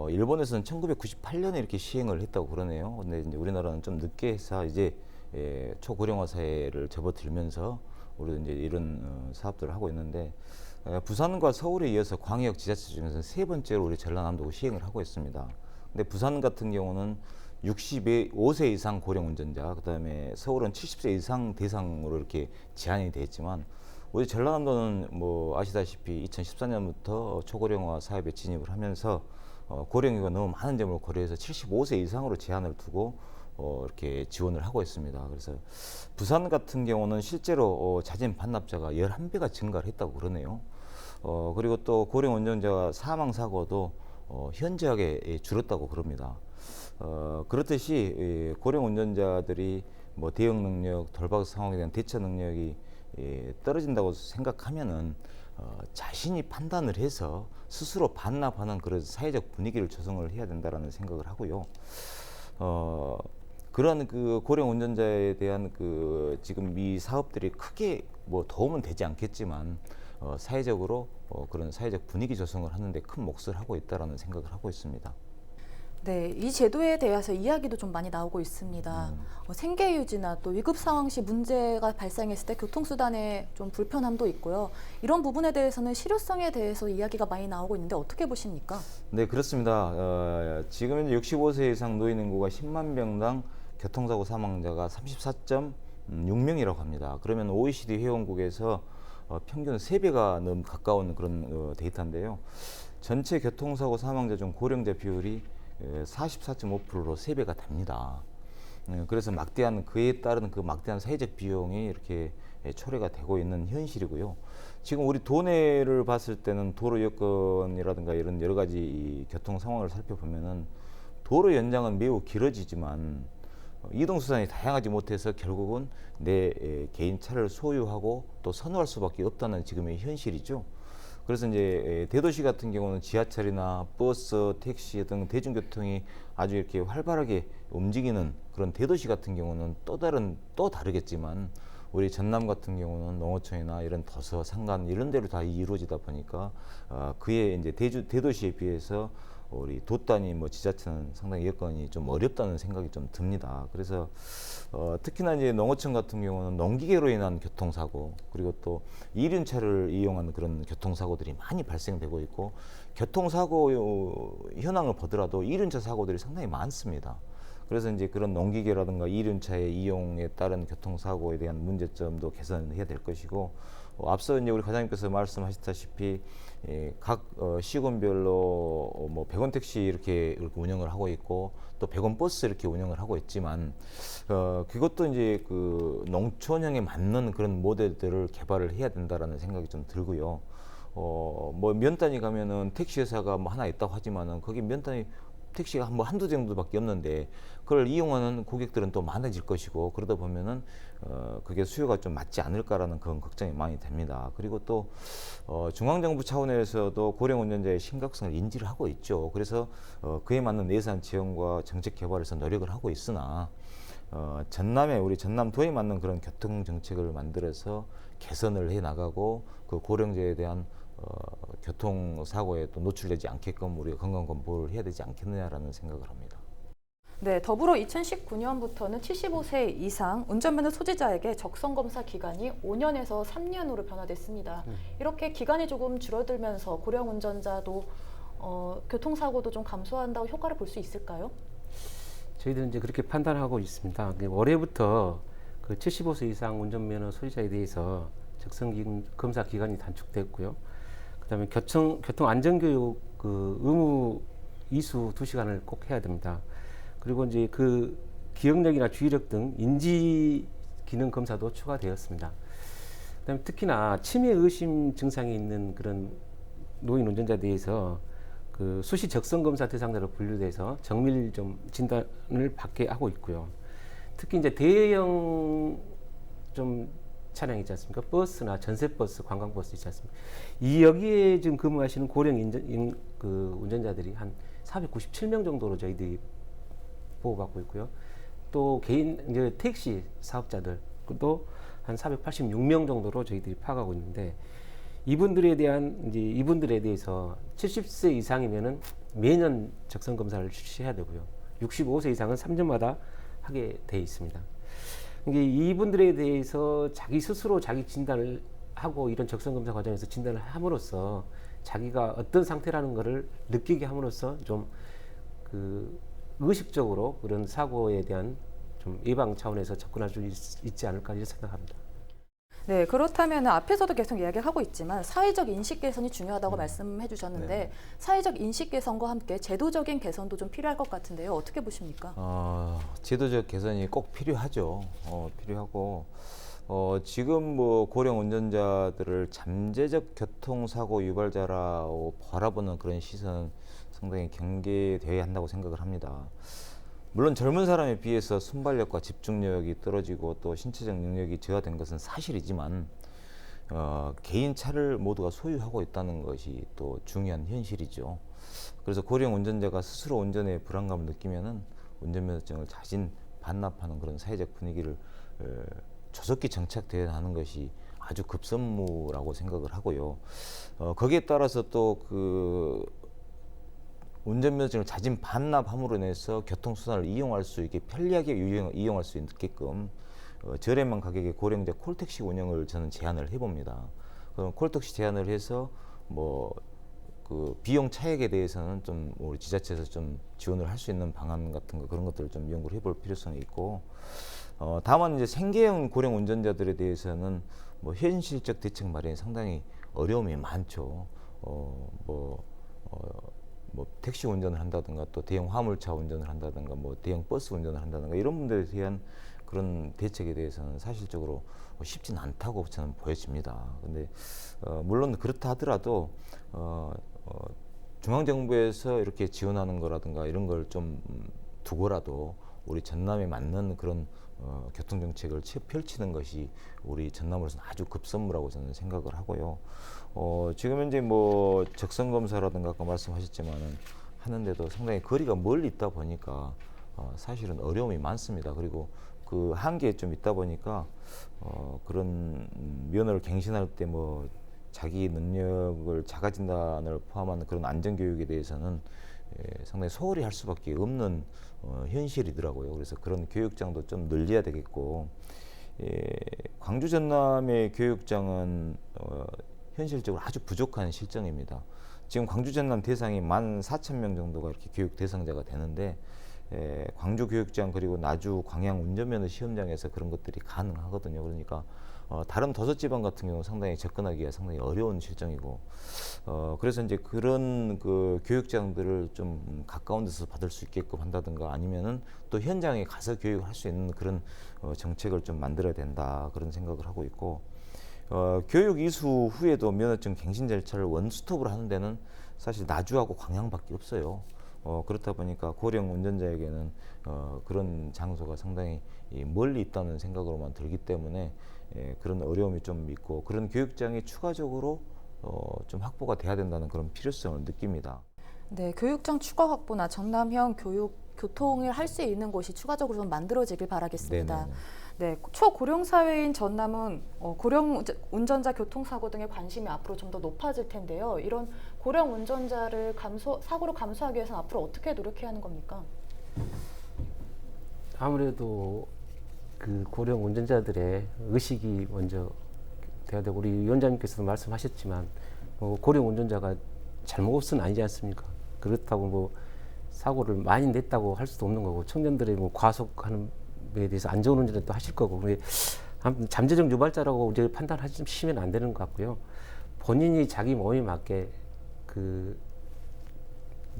일본에서는 1998년에 이렇게 시행을 했다고 그러네요. 근데 이제 우리나라는 좀 늦게 해서 이제 초고령화 사회를 접어들면서 우리도 이제 이런 사업들을 하고 있는데 부산과 서울에 이어서 광역 지자체 중에서 세 번째로 우리 전라남도가 시행을 하고 있습니다. 근데 부산 같은 경우는 65세 이상 고령 운전자, 그다음에 서울은 70세 이상 대상으로 이렇게 제한이 되어 있지만 우리 전라남도는 뭐 아시다시피 2014년부터 초고령화 사업에 진입을 하면서 고령인구가 너무 많은 점을 고려해서 75세 이상으로 제한을 두고 이렇게 지원을 하고 있습니다. 그래서 부산 같은 경우는 실제로 자진 반납자가 11배가 증가를 했다고 그러네요. 그리고 또 고령 운전자 사망 사고도 현저하게 줄었다고 그럽니다. 그렇듯이 고령 운전자들이 뭐 대응 능력, 돌발 상황에 대한 대처 능력이 떨어진다고 생각하면은 자신이 판단을 해서 스스로 반납하는 그런 사회적 분위기를 조성을 해야 된다라는 생각을 하고요. 그런 그 고령 운전자에 대한 그 지금 이 사업들이 크게 뭐 도움은 되지 않겠지만 사회적으로 그런 사회적 분위기 조성을 하는데 큰 몫을 하고 있다라는 생각을 하고 있습니다.
네, 이 제도에 대해서 이야기도 좀 많이 나오고 있습니다. 생계 유지나 또 위급 상황 시 문제가 발생했을 때 교통수단에 좀 불편함도 있고요. 이런 부분에 대해서는 실효성에 대해서 이야기가 많이 나오고 있는데 어떻게 보십니까?
네, 그렇습니다. 지금 이제 65세 이상 노인 인구가 10만 명당 교통사고 사망자가 34.6명이라고 합니다. 그러면 OECD 회원국에서 평균 3배가 너무 가까운 그런 데이터인데요. 전체 교통사고 사망자 중 고령자 비율이 44.5%로 3배가 됩니다. 그래서 그에 따른 그 막대한 사회적 비용이 이렇게 초래가 되고 있는 현실이고요. 지금 우리 도내를 봤을 때는 도로 여건이라든가 이런 여러 가지 이 교통 상황을 살펴보면은 도로 연장은 매우 길어지지만 이동수단이 다양하지 못해서 결국은 내 개인 차를 소유하고 또 선호할 수밖에 없다는 지금의 현실이죠. 그래서 이제 대도시 같은 경우는 지하철이나 버스, 택시 등 대중교통이 아주 이렇게 활발하게 움직이는 그런 대도시 같은 경우는 또 다르겠지만 우리 전남 같은 경우는 농어촌이나 이런 도서, 산간 이런 데로 다 이루어지다 보니까 그에 이제 대도시에 비해서 우리 도 단위 뭐 지자체는 상당히 여건이 좀 어렵다는 생각이 좀 듭니다. 그래서 특히나 이제 농어촌 같은 경우는 농기계로 인한 교통사고 그리고 또 이륜차를 이용한 그런 교통사고들이 많이 발생되고 있고 교통사고 현황을 보더라도 이륜차 사고들이 상당히 많습니다. 그래서 이제 그런 농기계라든가 이륜차의 이용에 따른 교통사고에 대한 문제점도 개선해야 될 것이고 앞서 이제 우리 과장님께서 말씀하셨다시피 각 시군별로 뭐 100원 택시 이렇게 운영을 하고 있고 또 100원 버스 이렇게 운영을 하고 있지만 그것도 이제 그 농촌형에 맞는 그런 모델들을 개발을 해야 된다라는 생각이 좀 들고요. 뭐 면 단위 가면은 택시 회사가 뭐 하나 있다고 하지만은 거기 면 단위 택시가 뭐 한두 정도밖에 없는데 그걸 이용하는 고객들은 또 많아질 것이고 그러다 보면은 그게 수요가 좀 맞지 않을까라는 그런 걱정이 많이 됩니다. 그리고 또 중앙정부 차원에서도 고령 운전자의 심각성을 인지를 하고 있죠. 그래서 그에 맞는 예산 지원과 정책 개발에서 노력을 하고 있으나 우리 전남도에 맞는 그런 교통 정책을 만들어서 개선을 해 나가고 그 고령자에 대한 교통사고에 또 노출되지 않게끔 우리가 건강검보를 해야 되지 않겠느냐라는 생각을 합니다.
네, 더불어 2019년부터는 75세 이상 운전면허 소지자에게 적성검사 기간이 5년에서 3년으로 변화됐습니다. 이렇게 기간이 조금 줄어들면서 고령 운전자도 교통사고도 좀 감소한다고 효과를 볼 수 있을까요?
저희들은 이제 그렇게 판단하고 있습니다. 올해부터 그 75세 이상 운전면허 소지자에 대해서 적성검사 기간이 단축됐고요. 그다음에 교통 안전교육 그 의무 이수 2시간을 꼭 해야 됩니다. 그리고 이제 그
기억력이나 주의력 등 인지 기능 검사도 추가되었습니다. 그다음에 특히나 치매 의심 증상이 있는 그런 노인 운전자에 대해서 그 수시 적성 검사 대상자로 분류돼서 정밀 좀 진단을 받게 하고 있고요. 특히 이제 대형 좀 차량 있지 않습니까? 버스나 전세버스, 관광버스 있지 않습니까? 여기에 지금 근무하시는 고령 운전자들이 한 497명 정도로 저희들이 보호받고 있고요. 또 개인 이제 택시 사업자들도 한 486명 정도로 저희들이 파악하고 있는데 이분들에 대해서 70세 이상이면은 매년 적성 검사를 실시해야 되고요. 65세 이상은 3년마다 하게 돼 있습니다. 이분들에 대해서 자기 스스로 자기 진단을 하고 이런 적성 검사 과정에서 진단을 함으로써 자기가 어떤 상태라는 것을 느끼게 함으로써 좀 그 의식적으로 그런 사고에 대한 좀 예방 차원에서 접근할 수 있지 않을까 이렇게 생각합니다.
네, 그렇다면 앞에서도 계속 이야기를 하고 있지만 사회적 인식 개선이 중요하다고 말씀해 주셨는데
네.
사회적 인식 개선과 함께 제도적인 개선도 좀 필요할 것 같은데요. 어떻게 보십니까?
제도적 개선이 꼭 필요하죠. 필요하고 지금 뭐 고령 운전자들을 잠재적 교통사고 유발자라고 바라보는 그런 시선은 상당히 경계되어야 한다고 생각을 합니다. 물론 젊은 사람에 비해서 순발력과 집중력이 떨어지고 또 신체적 능력이 저하된 것은 사실이지만 개인 차를 모두가 소유하고 있다는 것이 또 중요한 현실이죠. 그래서 고령 운전자가 스스로 운전에 불안감을 느끼면은 운전면허증을 자진 반납하는 그런 사회적 분위기를 조속히 정착되어야 하는 것이 아주 급선무라고 생각을 하고요. 거기에 따라서 또 그 운전면허증을 자진 반납함으로 인해서 교통수단을 이용할 수 있게 편리하게 이용할 수 있게끔 저렴한 가격의 고령자 콜택시 운영을 저는 제안을 해봅니다. 그럼 콜택시 제안을 해서 뭐 그 비용 차액에 대해서는 좀 우리 지자체에서 좀 지원을 할 수 있는 방안 같은 거 그런 것들을 좀 연구를 해볼 필요성이 있고 다만 이제 생계형 고령 운전자들에 대해서는 뭐 현실적 대책 마련이 상당히 어려움이 많죠. 뭐 택시 운전을 한다든가 또 대형 화물차 운전을 한다든가 뭐 대형 버스 운전을 한다든가 이런 분들에 대한 그런 대책에 대해서는 사실적으로 쉽지는 않다고 저는 보여집니다. 근데 물론 그렇다 하더라도 중앙정부에서 이렇게 지원하는 거라든가 이런 걸 좀 두고라도 우리 전남에 맞는 그런 교통정책을 펼치는 것이 우리 전남으로서는 아주 급선무라고 저는 생각을 하고요. 지금 현재 뭐 적성검사라든가 아까 말씀하셨지만은 하는데도 상당히 거리가 멀리 있다 보니까 사실은 어려움이 많습니다. 그리고 그 한계에 좀 있다 보니까 그런 면허를 갱신할 때 뭐 자기 능력을 자가진단을 포함한 그런 안전교육에 대해서는 상당히 소홀히 할 수밖에 없는 현실이더라고요. 그래서 그런 교육장도 좀 늘려야 되겠고 광주 전남의 교육장은 현실적으로 아주 부족한 실정입니다. 지금 광주 전남 대상이 14,000명 정도가 이렇게 교육 대상자가 되는데 광주 교육장 그리고 나주 광양 운전면허 시험장에서 그런 것들이 가능하거든요. 그러니까 다른 도서지방 같은 경우는 상당히 접근하기가 상당히 어려운 실정이고 그래서 이제 그런 그 교육장들을 좀 가까운 데서 받을 수 있게끔 한다든가 아니면은 또 현장에 가서 교육을 할 수 있는 그런 정책을 좀 만들어야 된다 그런 생각을 하고 있고 교육 이수 후에도 면허증 갱신 절차를 원스톱으로 하는 데는 사실 나주하고 광양밖에 없어요. 그렇다 보니까 고령 운전자에게는 그런 장소가 상당히 멀리 있다는 생각으로만 들기 때문에 그런 어려움이 좀 있고 그런 교육장이 추가적으로 좀 확보가 돼야 된다는 그런 필요성을 느낍니다.
네, 교육장 추가 확보나 전남형 교통을 할 수 있는 곳이 추가적으로 좀 만들어지길 바라겠습니다.
네네.
네, 초고령 사회인 전남은 고령 운전자 교통사고 등의 관심이 앞으로 좀 더 높아질 텐데요. 이런 고령 운전자를 사고를 감소하기 위해서는 앞으로 어떻게 노력해야 하는 겁니까?
아무래도 그 고령 운전자들의 의식이 먼저 돼야 되고 우리 위원장님께서도 말씀하셨지만 고령 운전자가 잘못은 아니지 않습니까? 그렇다고 뭐 사고를 많이 냈다고 할 수도 없는 거고 청년들의 뭐 과속하는 에 대해서 안전운전을 또 하실 거고 잠재적 유발자라고 이제 판단하시면 안 되는 것 같고요. 본인이 자기 몸에 맞게 그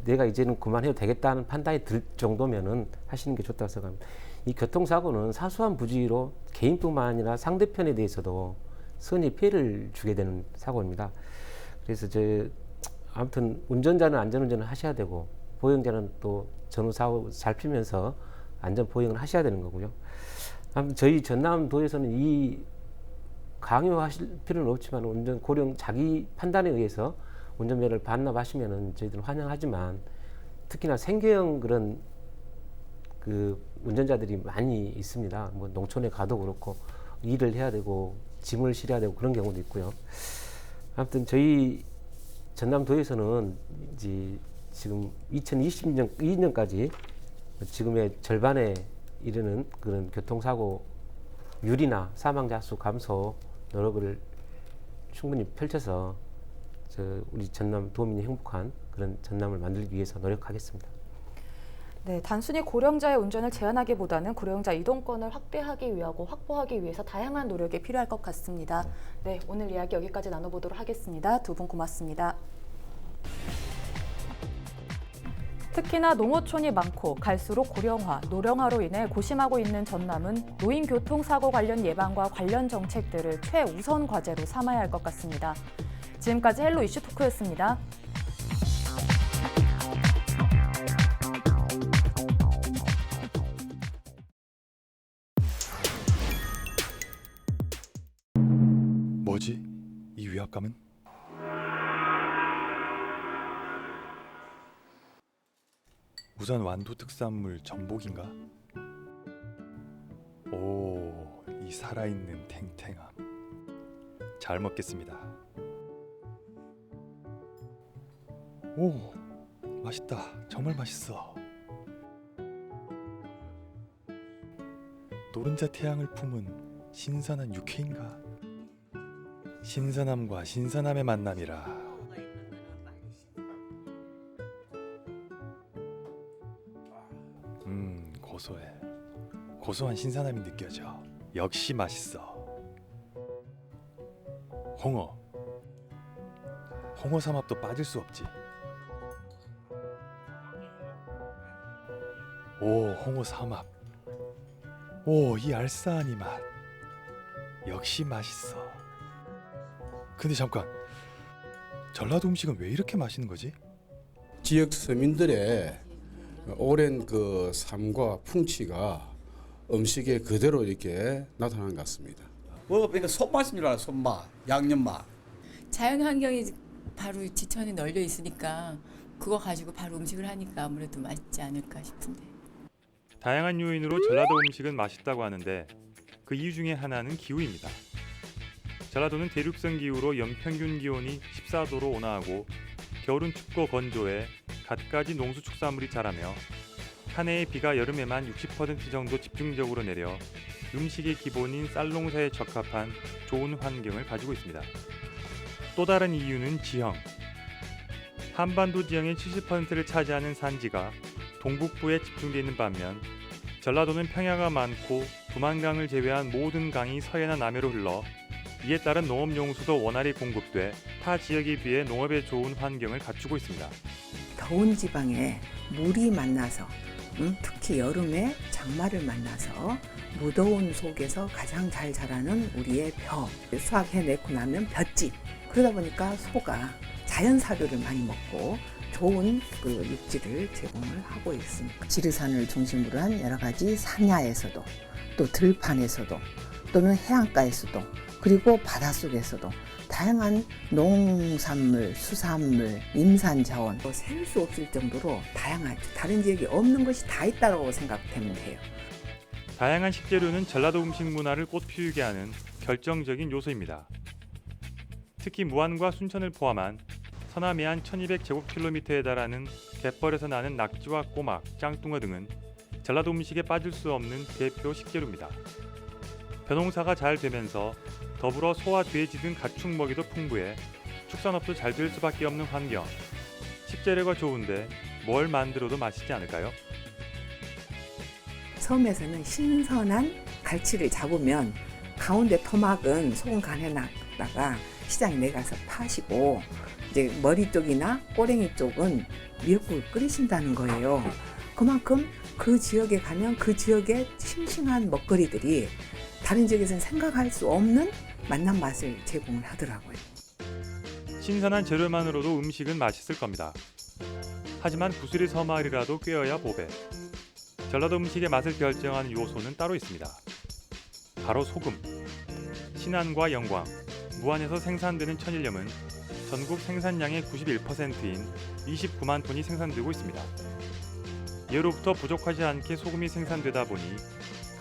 내가 이제는 그만해도 되겠다는 판단이 들 정도면은 하시는 게 좋다고 생각합니다. 이 교통사고는 사소한 부주의로 개인뿐만 아니라 상대편에 대해서도 선의 피해를 주게 되는 사고입니다. 그래서 아무튼 운전자는 안전운전을 하셔야 되고 보행자는 또 전후사고 살피면서 안전 보행을 하셔야 되는 거고요. 아무튼 저희 전남도에서는 이 강요하실 필요는 없지만 고령 자기 판단에 의해서 운전면허를 반납하시면은 저희들은 환영하지만 특히나 생계형 그런 그 운전자들이 많이 있습니다. 뭐 농촌에 가도 그렇고 일을 해야 되고 짐을 실어야 되고 그런 경우도 있고요. 아무튼 저희 전남도에서는 이제 지금 2022년까지 지금의 절반에 이르는 그런 교통사고 율이나 사망자 수 감소 노력을 충분히 펼쳐서 우리 전남 도민이 행복한 그런 전남을 만들기 위해서 노력하겠습니다.
네, 단순히 고령자의 운전을 제한하기보다는 고령자 이동권을 확대하기 위하고 확보하기 위해서 다양한 노력이 필요할 것 같습니다. 네, 오늘 이야기 여기까지 나눠보도록 하겠습니다. 두 분 고맙습니다. 특히나 농어촌이 많고 갈수록 고령화, 노령화로 인해 고심하고 있는 전남은 노인 교통사고 관련 예방과 관련 정책들을 최우선 과제로 삼아야 할 것 같습니다. 지금까지 헬로 이슈 토크였습니다.
뭐지? 이 위압감은? 우선 완도 특산물 전복인가? 오, 이 살아있는 탱탱함. 잘 먹겠습니다. 오, 맛있다. 정말 맛있어. 노른자 태양을 품은 신선한 육회인가? 신선함과 신선함의 만남이라. 고소해. 고소한 신선함이 느껴져. 역시 맛있어. 홍어 삼합도 빠질 수 없지. 오, 홍어 삼합. 오, 이 알싸한 이 맛. 역시 맛있어. 근데 잠깐, 전라도 음식은 왜 이렇게 맛있는 거지?
지역 서민들의 오랜 그 삶과 풍치가 음식에 그대로 이렇게 나타난 것 같습니다.
그러니까 손맛입니다. 손맛, 양념맛.
자연 환경이 바로 지천에 널려 있으니까 그거 가지고 바로 음식을 하니까 아무래도 맛있지 않을까 싶은데.
다양한 요인으로 전라도 음식은 맛있다고 하는데 그 이유 중에 하나는 기후입니다. 전라도는 대륙성 기후로 연평균 기온이 14도로 온화하고 겨울은 춥고 건조해 갖가지 농수축산물이 자라며 한 해의 비가 여름에만 60% 정도 집중적으로 내려 음식의 기본인 쌀농사에 적합한 좋은 환경을 가지고 있습니다. 또 다른 이유는 지형. 한반도 지형의 70%를 차지하는 산지가 동북부에 집중되어 있는 반면 전라도는 평야가 많고 두만강을 제외한 모든 강이 서해나 남해로 흘러 이에 따른 농업용수도 원활히 공급돼 타 지역에 비해 농업에 좋은 환경을 갖추고 있습니다.
더운 지방에 물이 만나서 특히 여름에 장마를 만나서 무더운 속에서 가장 잘 자라는 우리의 벼, 수확해내고 나면 볏짚. 그러다 보니까 소가 자연 사료를 많이 먹고 좋은 그 육지를 제공을 하고 있습니다. 지리산을 중심으로 한 여러 가지 산야에서도 또 들판에서도 또는 해안가에서도 그리고 바닷속에서도 다양한 농산물, 수산물, 임산자원 셀 수 없을 정도로 다양하죠. 다른 지역에 없는 것이 다 있다고 생각하면 돼요.
다양한 식재료는 전라도 음식 문화를 꽃피우게 하는 결정적인 요소입니다. 특히 무안과 순천을 포함한 서남해 안 1200제곱킬로미터에 달하는 갯벌에서 나는 낙지와 꼬막, 짱뚱어 등은 전라도 음식에 빠질 수 없는 대표 식재료입니다. 벼농사가 잘 되면서 더불어 소와 돼지 등 가축 먹이도 풍부해 축산업도 잘 될 수밖에 없는 환경. 식재료가 좋은데 뭘 만들어도 맛있지 않을까요?
섬에서는 신선한 갈치를 잡으면 가운데 토막은 소금 간에 놨다가 시장에 내가서 파시고 이제 머리 쪽이나 꼬랭이 쪽은 미역국을 끓이신다는 거예요. 그만큼 그 지역에 가면 그 지역의 싱싱한 먹거리들이 다른 지역에서는 생각할 수 없는 맛난 맛을 제공을 하더라고요.
신선한 재료만으로도 음식은 맛있을 겁니다. 하지만 구슬이 서마을이라도 꿰어야 보배. 전라도 음식의 맛을 결정하는 요소는 따로 있습니다. 바로 소금. 신안과 영광, 무안에서 생산되는 천일염은 전국 생산량의 91%인 29만 톤이 생산되고 있습니다. 예로부터 부족하지 않게 소금이 생산되다 보니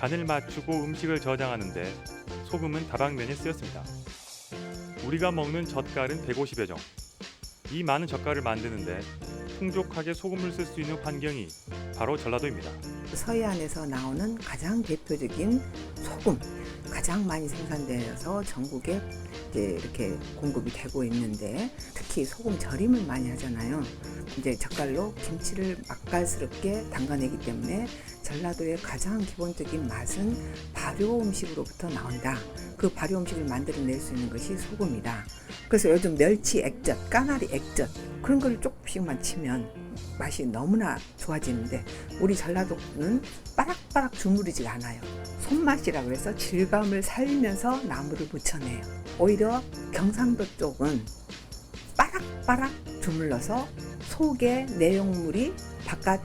간을 맞추고 음식을 저장하는 데 소금은 다방면에 쓰였습니다. 우리가 먹는 젓갈은 150여 종. 이 많은 젓갈을 만드는데 풍족하게 소금을 쓸 수 있는 환경이 바로 전라도입니다.
서해안에서 나오는 가장 대표적인 소금, 가장 많이 생산되어서 전국에 이제 이렇게 공급이 되고 있는데, 특히 소금 절임을 많이 하잖아요. 이제 젓갈로 김치를 맛깔스럽게 담가내기 때문에 전라도의 가장 기본적인 맛은 발효 음식으로부터 나온다. 그 발효 음식을 만들어낼 수 있는 것이 소금이다. 그래서 요즘 멸치 액젓, 까나리 액젓 그런 걸 조금씩만 치면 맛이 너무나 좋아지는데, 우리 전라도는 빠락빠락 주무르지가 않아요. 손맛이라고 해서 질감을 살리면서 나물을 묻혀내요. 오히려 경상도 쪽은 빠락빠락 주물러서 속에 내용물이 바깥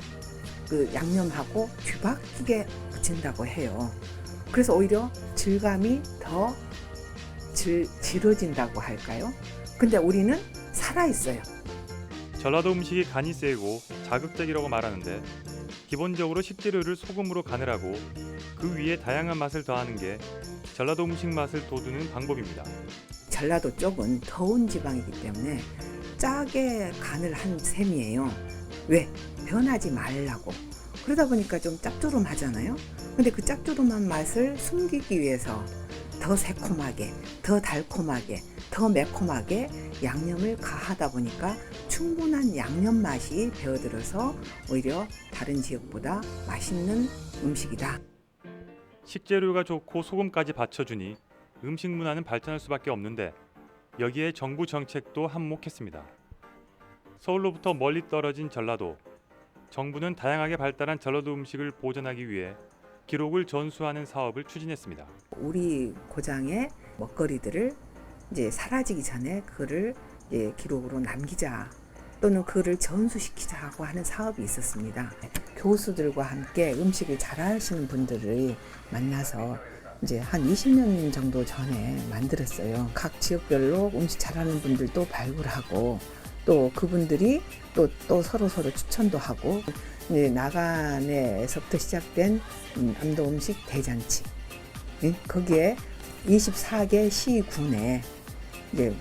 그 양념하고 뒤바뀌게 묻힌다고 해요. 그래서 오히려 질감이 더 질어진다고 할까요? 근데 우리는 살아있어요.
전라도 음식이 간이 세고 자극적이라고 말하는데, 기본적으로 식재료를 소금으로 간을 하고 그 위에 다양한 맛을 더하는 게 전라도 음식 맛을 돋우는 방법입니다.
전라도 쪽은 더운 지방이기 때문에 짜게 간을 한 셈이에요. 왜? 변하지 말라고. 그러다 보니까 좀 짭조름하잖아요. 근데 그 짭조름한 맛을 숨기기 위해서 더 새콤하게, 더 달콤하게, 더 매콤하게 양념을 가하다 보니까 충분한 양념 맛이 배어들어서 오히려 다른 지역보다 맛있는 음식이다.
식재료가 좋고 소금까지 받쳐주니 음식 문화는 발전할 수밖에 없는데, 여기에 정부 정책도 한몫했습니다. 서울로부터 멀리 떨어진 전라도. 정부는 다양하게 발달한 전라도 음식을 보존하기 위해 기록을 전수하는 사업을 추진했습니다.
우리 고장의 먹거리들을 이제 사라지기 전에 그를 이제 기록으로 남기자, 또는 그를 전수시키자고 하는 사업이 있었습니다. 교수들과 함께 음식을 잘하시는 분들을 만나서 이제 한 20년 정도 전에 만들었어요. 각 지역별로 음식 잘하는 분들도 발굴하고, 또 그분들이 또 서로 추천도 하고, 이제 나간에서부터 시작된 남도 음식 대잔치. 거기에 24개 시군에 이제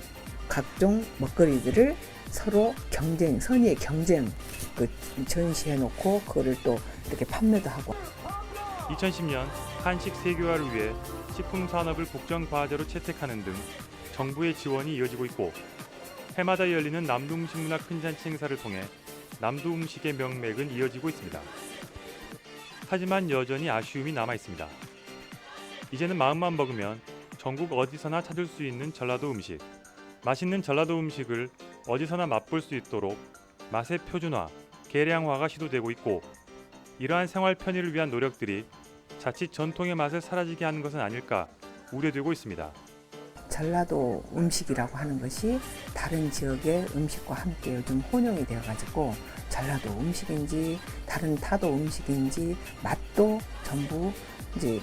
각종 먹거리들을 서로 선의의 경쟁 전시해 놓고 그거를 또 이렇게 판매도 하고.
2010년 한식 세계화를 위해 식품 산업을 국정과제로 채택하는 등 정부의 지원이 이어지고 있고, 해마다 열리는 남도 음식 문화 큰잔치 행사를 통해 남도 음식의 명맥은 이어지고 있습니다. 하지만 여전히 아쉬움이 남아 있습니다. 이제는 마음만 먹으면 전국 어디서나 찾을 수 있는 전라도 음식. 맛있는 전라도 음식을 어디서나 맛볼 수 있도록 맛의 표준화, 계량화가 시도되고 있고, 이러한 생활 편의를 위한 노력들이 자칫 전통의 맛을 사라지게 하는 것은 아닐까 우려되고 있습니다.
전라도 음식이라고 하는 것이 다른 지역의 음식과 함께 요즘 혼용이 되어가지고 전라도 음식인지 다른 타도 음식인지 맛도 전부 이제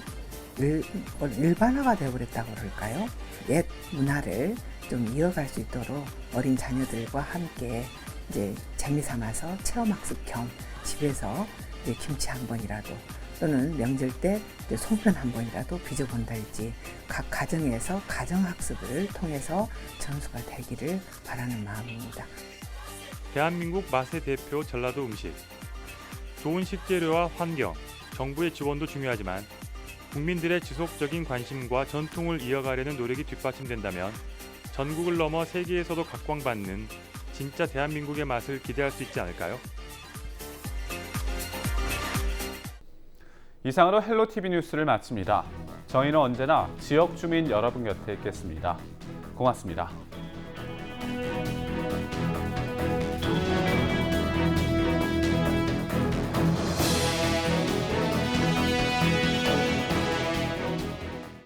일반화가 되어버렸다고 그럴까요? 옛 문화를 좀 이어갈 수 있도록 어린 자녀들과 함께 이제 재미삼아서 체험학습 겸 집에서 이제 김치 한 번이라도, 또는 명절 때 송편 한 번이라도 빚어본달지 각 가정에서 가정학습을 통해서 전수가 되기를 바라는 마음입니다.
대한민국 맛의 대표 전라도 음식. 좋은 식재료와 환경, 정부의 지원도 중요하지만 국민들의 지속적인 관심과 전통을 이어가려는 노력이 뒷받침된다면 전국을 넘어 세계에서도 각광받는 진짜 대한민국의 맛을 기대할 수 있지 않을까요?
이상으로 헬로티비 뉴스를 마칩니다. 저희는 언제나 지역 주민 여러분 곁에 있겠습니다. 고맙습니다.